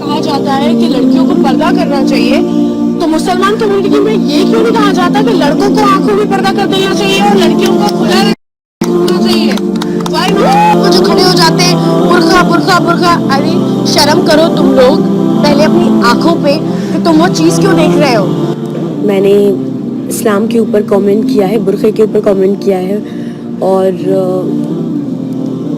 कहा जाता है कि लड़कियों को पर्दा करना चाहिए, तो मुसलमान कम्युनिटी में ये क्यों नहीं कहा जाता कि लड़कों को आंखों में पर्दा कर देना चाहिए और लड़कियों को खुला रखना चाहिए? वो जो खड़े हो जाते हैं बुर्खा बुर्खा बुर्खा, अरे शर्म करो तुम लोग पहले अपनी आंखों पे कि तुम वो चीज़ क्यों देख रहे हो। मैंने इस्लाम के ऊपर कमेंट किया है, बुर्खे के ऊपर कमेंट किया है, और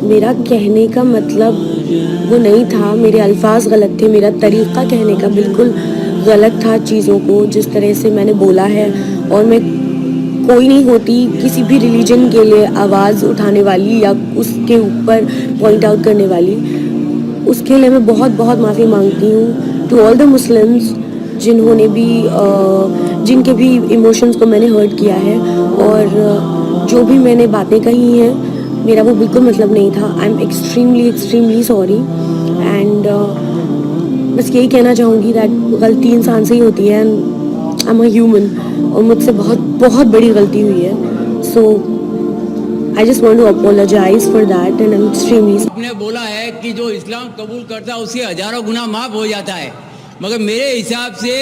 मेरा कहने का मतलब वो नहीं था, मेरे अल्फाज गलत थे, मेरा तरीक़ा कहने का बिल्कुल गलत था चीज़ों को जिस तरह से मैंने बोला है। और मैं कोई नहीं होती किसी भी रिलीजन के लिए आवाज़ उठाने वाली या उसके ऊपर पॉइंट आउट करने वाली, उसके लिए मैं बहुत बहुत माफ़ी मांगती हूँ टू ऑल द मुस्लिम्स जिन्होंने भी जिनके भी इमोशंस को मैंने हर्ट किया है, और जो भी मैंने बातें कही हैं मेरा वो बिल्कुल मतलब नहीं था। आई एम एक्सट्रीमली सॉरी, एंड बस यही कहना चाहूँगी दैट गलती इंसान से ही होती है, and I am a human, और मुझसे बहुत बहुत बड़ी गलती हुई है। So I just want to apologise for that, and I am extremely. आपने बोला है कि जो इस्लाम कबूल करता है उसके हजारों गुनाह माफ हो जाता है, मगर मेरे हिसाब से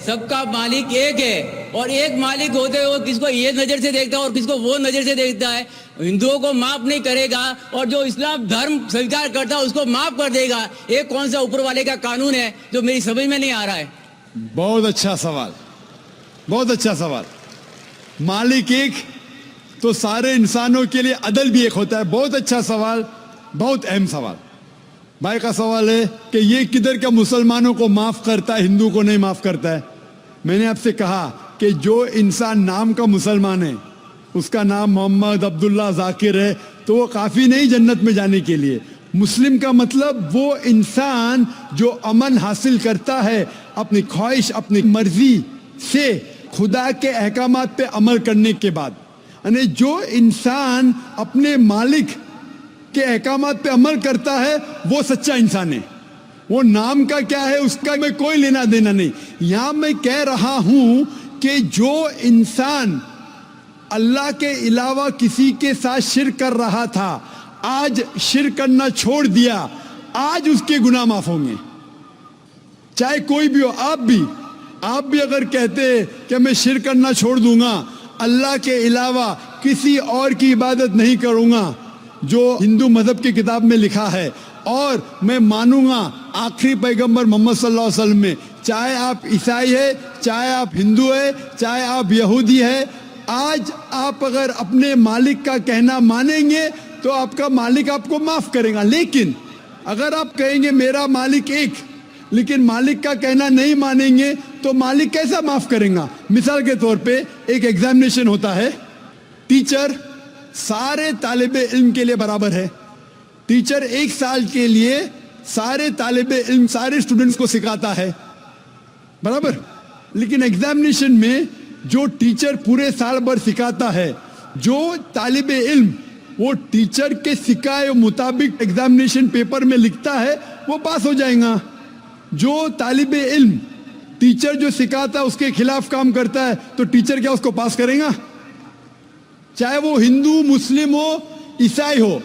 सबका मालिक एक है, और एक मालिक होते हुए किसको ये नज़र से देखता है और किसको वो नज़र से देखता है। हिंदुओं को माफ नहीं करेगा और जो इस्लाम धर्म स्वीकार करता है उसको माफ कर देगा। ये कौन सा ऊपर वाले का कानून है जो मेरी समझ में नहीं आ रहा है। बहुत अच्छा सवाल, बहुत अच्छा सवाल। मालिक एक तो सारे इंसानों के लिए अदल भी एक होता है। बहुत अच्छा सवाल, बहुत अहम सवाल। भाई का सवाल है कि ये किधर का मुसलमानों को माफ करता है, हिंदू को नहीं माफ करता है। मैंने आपसे कहा कि जो इंसान नाम का मुसलमान है, उसका नाम मोहम्मद अब्दुल्ला जाकिर है, तो वो काफ़ी नहीं जन्नत में जाने के लिए। मुस्लिम का मतलब वो इंसान जो अमन हासिल करता है अपनी ख्वाहिश अपनी मर्जी से खुदा के अहकामात पे अमल करने के बाद, यानी जो इंसान अपने मालिक के अहकामात पे अमल करता है वो सच्चा इंसान है। वो नाम का क्या है उसका मैं कोई लेना देना नहीं। यहां मैं कह रहा हूं कि जो इंसान अल्लाह के अलावा किसी के साथ शिर्क कर रहा था, आज शिर्क करना छोड़ दिया, आज उसके गुनाह माफ होंगे। चाहे कोई भी हो, आप भी अगर कहते कि मैं शिर्क करना छोड़ दूंगा, अल्लाह के अलावा किसी और की इबादत नहीं करूंगा जो हिंदू मजहब की किताब में लिखा है, और मैं मानूंगा आखिरी पैगंबर मोहम्मद सल्लल्लाहु अलैहि वसल्लम में, चाहे आप ईसाई है, चाहे आप हिंदू है, चाहे आप यहूदी है, आज आप अगर अपने मालिक का कहना मानेंगे तो आपका मालिक आपको माफ करेगा। लेकिन अगर आप कहेंगे मेरा मालिक एक, लेकिन मालिक का कहना नहीं मानेंगे तो मालिक कैसा माफ करेगा। मिसाल के तौर पे एक एग्जामिनेशन होता है, टीचर सारे तालिबे इल्म के लिए बराबर है। टीचर एक साल के लिए सारे तालिबे इल्म सारे स्टूडेंट्स को सिखाता है, बराबर। लेकिन एग्जामिनेशन में जो टीचर पूरे साल भर सिखाता है, जो तालिबे इल्म वो टीचर के सिखाए मुताबिक एग्जामिनेशन पेपर में लिखता है वो पास हो जाएगा। जो तालिबे इल्म टीचर जो सिखाता है उसके खिलाफ काम करता है तो टीचर क्या उसको पास करेगा? चाहे वो हिंदू मुस्लिम हो ईसाई हो,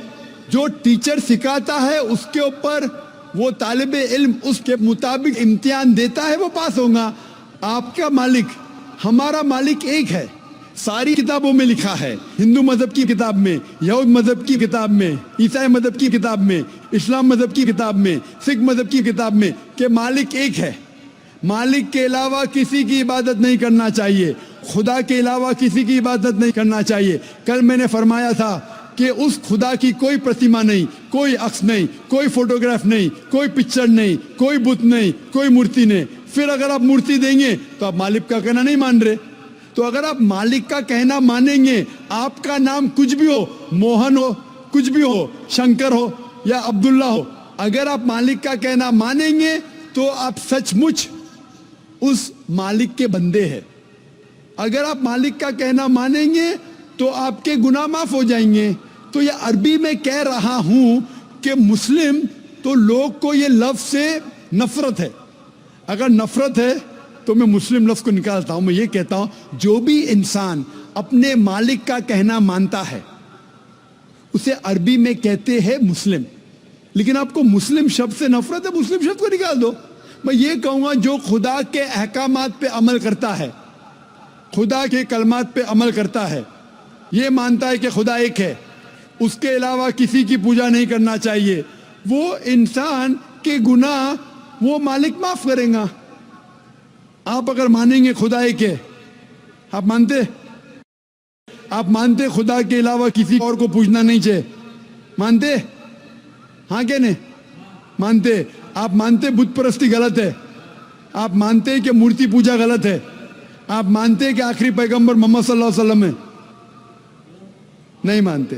जो टीचर सिखाता है उसके ऊपर वो तालिबे इल्म उसके मुताबिक इम्तिहान देता है, वो पास होगा। आपका मालिक हमारा मालिक एक है, सारी किताबों में लिखा है, हिंदू मजहब की किताब में, यहूद मजहब की किताब में, ईसाई मजहब की किताब में, इस्लाम मजहब की किताब में, सिख मजहब की किताब में कि मालिक एक है। मालिक के अलावा किसी की इबादत नहीं करना चाहिए, खुदा के अलावा किसी की इबादत नहीं करना चाहिए। कल मैंने फरमाया था कि उस खुदा की कोई प्रतिमा नहीं, कोई अक्स नहीं, कोई फोटोग्राफ नहीं, कोई पिक्चर नहीं, कोई बुत नहीं, कोई मूर्ति नहीं। फिर अगर आप मूर्ति देंगे तो आप मालिक का कहना नहीं मान रहे। तो अगर आप मालिक का कहना मानेंगे, आपका नाम कुछ भी हो, मोहन हो, कुछ भी हो, शंकर हो या अब्दुल्ला हो, अगर आप मालिक का कहना मानेंगे तो आप सचमुच उस मालिक के बंदे हैं। अगर आप मालिक का कहना मानेंगे तो आपके गुनाह माफ हो जाएंगे। तो ये अरबी में कह रहा हूं कि मुस्लिम तो लोग को ये लफ्ज से नफरत है। अगर नफरत है तो मैं मुस्लिम लफ्ज को निकालता हूं, मैं ये कहता हूं जो भी इंसान अपने मालिक का कहना मानता है उसे अरबी में कहते हैं मुस्लिम। लेकिन आपको मुस्लिम शब्द से नफरत है, मुस्लिम शब्द को निकाल दो। मैं ये कहूँगा जो खुदा के अहकामात पे अमल करता है, खुदा के कलमात पे अमल करता है, ये मानता है कि खुदा एक है, उसके अलावा किसी की पूजा नहीं करना चाहिए, वो इंसान के गुनाह वो मालिक माफ करेगा। आप अगर मानेंगे खुदा एक है, आप मानते खुदा के अलावा किसी और को पूजना नहीं चाहिए, मानते? हाँ क्या नहीं मानते? आप मानते बुत परस्ती गलत है, आप मानते कि मूर्ति पूजा गलत है, आप मानते कि आखिरी पैगंबर मोहम्मद सल्लल्लाहु अलैहि वसल्लम है? नहीं मानते।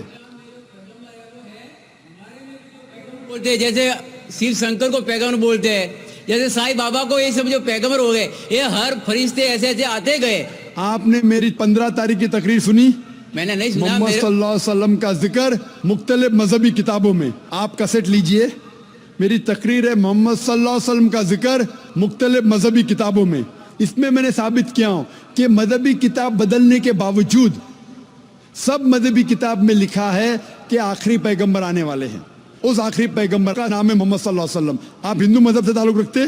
बोलते हैं जैसे शिव शंकर को पैगंबर बोलते हैं, जैसे साईं बाबा को ये सब जो पैगंबर हो गए, ये हर फरिश्ते ऐसे ऐसे आते गए। आपने मेरी 15 तारीख की तकरीर सुनी? मैंने नहीं सुना। मोहम्मद सल्लल्लाहु अलैहि वसल्लम का जिक्र मुख्तलिफ मजहबी किताबों में, आप कैसेट लीजिए, मेरी तकरीर है मोहम्मद सल्लल्लाहु अलैहि वसल्लम का जिक्र मुख्तलिफ मजहबी किताबों में। इसमें मैंने साबित किया हूं कि मजहबी किताब बदलने के बावजूद सब मजहबी किताब में लिखा है कि आखिरी पैगंबर आने वाले हैं। उस आखिरी पैगंबर का नाम है मोहम्मद सल्लल्लाहु अलैहि वसल्लम। आप हिंदू मजहब से ताल्लुक रखते?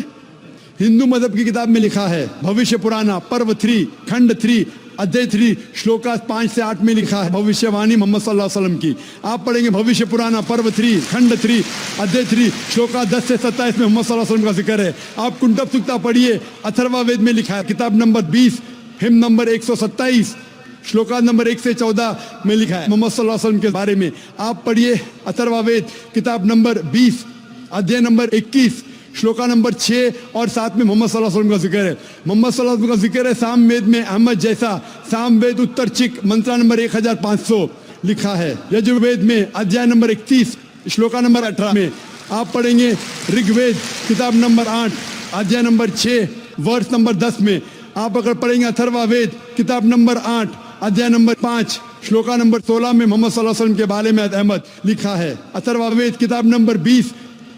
हिंदू मजहब की किताब में लिखा है, भविष्य पुराना पर्व 3 खंड 3 अध्याय 3 श्लोका 5 से 8 में लिखा है भविष्यवाणी मोहम्मद सल्लल्लाहु अलैहि वसल्लम की। आप पढ़ेंगे भविष्य पुराना पर्व 3 खंड 3 अध्याय 3 श्लोका 10 से 27 में मोहम्मद सल्लल्लाहु अलैहि वसल्लम का जिक्र है। आप कुंटब सुक्ता पढ़िए, अथर्वा वेद में लिखा है, किताब number 20 him number 127 shloka number 1 से 14 में लिखा है मोहम्मद सल्लल्लाहु अलैहि वसल्लम के बारे में। आप पढ़िए अथर्वा वेद किताब नंबर 20 अध्याय नंबर 21 श्लोका नंबर 6 और 7 में मोहम्मद सल्लल्लाहु अलैहि वसल्लम का जिक्र है। मोहम्मद सल्लल्लाहु अलैहि वसल्लम का जिक्र है साम वेद में अहमद जैसा, साम वेद उत्तर चिक मंत्रा नंबर 1500 लिखा है। यजुर्वेद में अध्याय नंबर 31 श्लोका नंबर 18 में। आप पढ़ेंगे ऋग्वेद किताब नंबर 8 अध्याय नंबर 6 वर्ष नंबर 10 में। आप अगर पढ़ेंगे अथर्वा वेद किताब नंबर 8 अध्याय नंबर 5 श्लोका नंबर 16 में मोहम्मद सल्लल्लाहु अलैहि वसल्लम के बारे में अहमद लिखा है। अथर्वा वेद किताब नंबर 20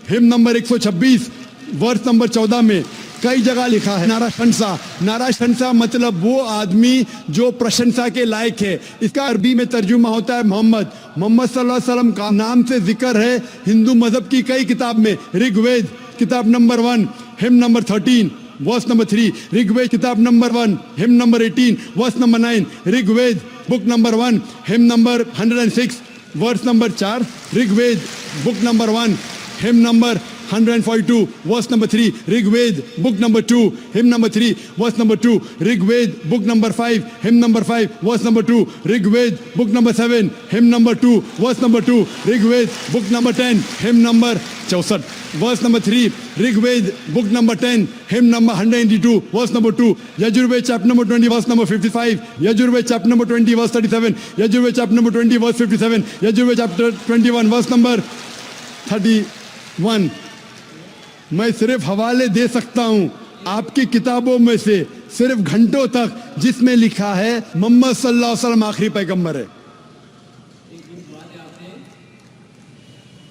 हिम नंबर 126 वर्ष नंबर 14 में कई जगह लिखा है नाराशंसा मतलब वो आदमी जो प्रशंसा के लायक है। इसका अरबी में तर्जुमा होता है मोहम्मद सल्लल्लाहु अलैहि वसल्लम का नाम से जिक्र है हिंदू मजहब की कई किताब में। ऋग्वेद किताब number 1 hymn number 13 verse number 3, Rigveda किताब number 1 hymn number 18 verse number 9, Rigveda book number 1 hymn number 106 verse number 4, Rigveda book number 1 hymn number 142 verse number 3, Rigveda book number 2 hymn number 3 verse number 2, Rigveda book number 5 hymn number 5 verse number 2, Rigveda book number 7 hymn number 2 verse number 2, Rigveda book number 10 hymn number 64 verse number 3, Rigveda book number 10 hymn number 182 verse number 2, Yajurveda chapter number 20 verse number 55, Yajurveda chapter number 20 verse 37, Yajurveda chapter number 20 verse 57, Yajurveda chapter 21 verse number 31। मैं सिर्फ हवाले दे सकता हूं आपकी किताबों में से सिर्फ घंटों तक जिसमें लिखा है मोहम्मद सल्लल्लाहु अलैहि वसल्लम आखिरी पैगंबर है।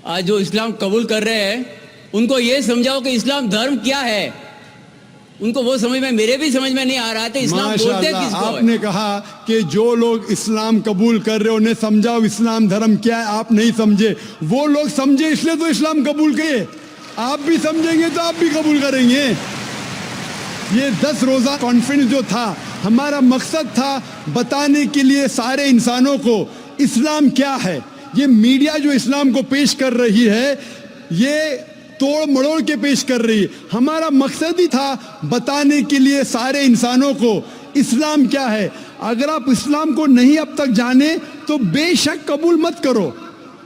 आज जो इस्लाम कबूल कर रहे हैं उनको ये समझाओ कि इस्लाम धर्म क्या है, उनको वो समझ में, मेरे भी समझ में नहीं आ रहा था इस्लाम बोलते किसको है। आपने कहा कि जो लोग इस्लाम कबूल कर रहे हो उन्हें समझाओ इस्लाम धर्म क्या है, आप नहीं समझे, वो लोग समझे इसलिए तो इस्लाम कबूल किए, आप भी समझेंगे तो आप भी कबूल करेंगे। ये 10 रोजा कॉन्फ्रेंस जो था हमारा मकसद था बताने के लिए सारे इंसानों को इस्लाम क्या है। ये मीडिया जो इस्लाम को पेश कर रही है ये तोड़ मड़ोड़ के पेश कर रही है, हमारा मकसद ही था बताने के लिए सारे इंसानों को इस्लाम क्या है। अगर आप इस्लाम को नहीं अब तक जाने तो बेशक कबूल मत करो,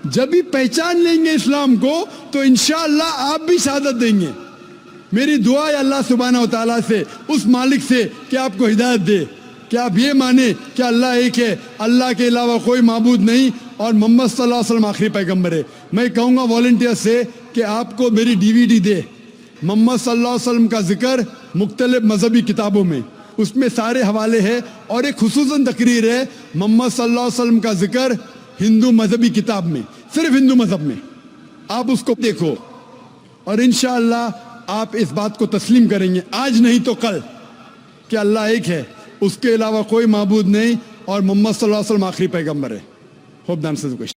जब भी पहचान लेंगे इस्लाम को तो इंशाअल्लाह आप भी शहादत देंगे। मेरी दुआ है अल्लाह सुब्हानहू व तआला से, उस मालिक से कि आपको हिदायत दे कि आप ये माने कि अल्लाह एक है, अल्लाह के अलावा कोई माबूद नहीं और मोहम्मद सल्लल्लाहु अलैहि वसल्लम आखिरी पैगंबर है। मैं कहूँगा वॉलंटियर से कि आपको मेरी DVD दे, मोहम्मद सल्लल्लाहु अलैहि वसल्लम का जिक्र मुख्तलिफ मजहबी किताबों में, उसमें सारे हवाले हैं और एक खुसूसन तकरीर है मोहम्मद सल्लल्लाहु अलैहि वसल्लम का जिक्र हिंदू मजहबी किताब में, सिर्फ हिंदू मजहब में। आप उसको देखो और इंशाअल्लाह आप इस बात को तस्लीम करेंगे आज नहीं तो कल कि अल्लाह एक है, उसके अलावा कोई माबूद नहीं और मोहम्मद सल्लल्लाहु अलैहि वसल्लम आखिरी पैगंबर है। Hope the answers the question.